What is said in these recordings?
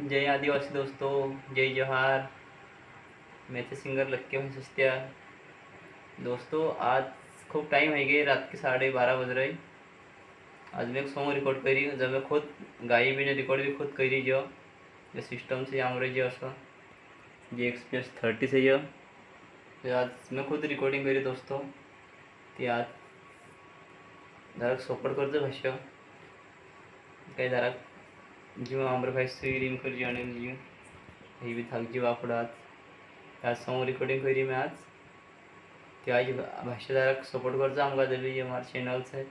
जय आदिवासी दोस्तों, जय जोहार। मैं थे सिंगर लक्के भाई सस्तिया। दोस्तों आज खूब टाइम है गए, रात के 12:30 बज रही। आज मैं एक सॉन्ग रिकॉर्ड करी, जब मैं खुद गाई भी ने रिकॉर्ड भी खुद करी जो सिस्टम से आम रही जो असो जे XPS30 से जो तो आज मैं खुद रिकॉर्डिंग करी दोस्तों। ती आज जरा सपोर्ट करतो भाष्य काही जरा जीव आमर भाई सुईरीम कर जीवन जीव ही भी थक जीव आपण आज सॉन्ग रिकॉर्डिंग करी मैं आज ते आज भाष्य जरा सपोर्ट करतो आमका जब भी हमारे चैनल्स है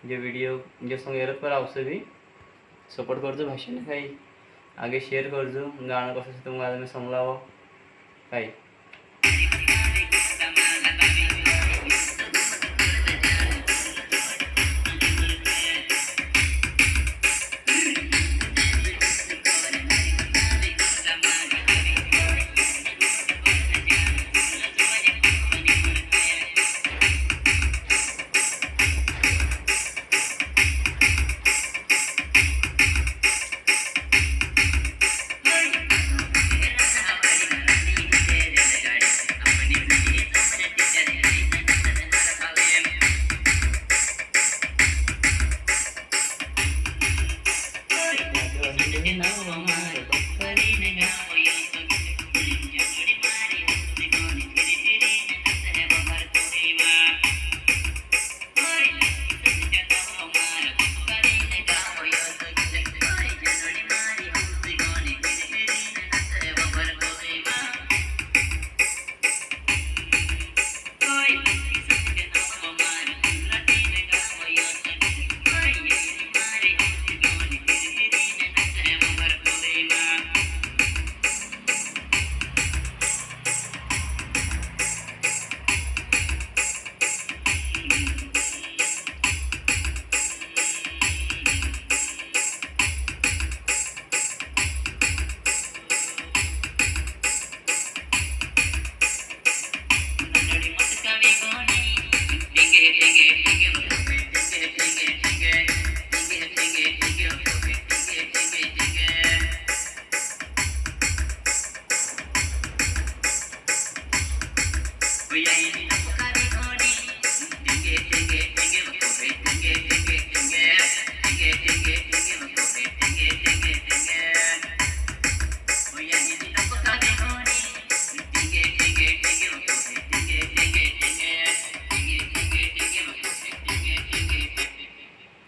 जो वीडियो जो सॉन्ग एरत पर आवश्यक भी सपोर्ट करतो भाष्य ने काही आगे शेयर करजो गाणं कसं असतं तुम्हाला मी समजावं काही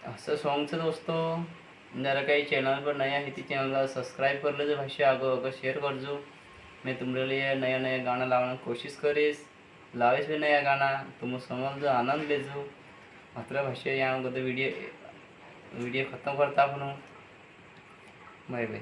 असं सॉन्गचं दोस्तों जरा काही चैनल पर नया है तो चैनल सब्सक्राइब कर लो भाष्य आगो अगर शेयर कर जो मैं तुम्हारे लिए नया नया गाना लाने कोशिश करीस लावेश भी नया गाना तुम समझ जो आनंद ले जो मात्र भाष्य यहाँ वीडियो वीडियो खत्म करता आपण बाय बाय।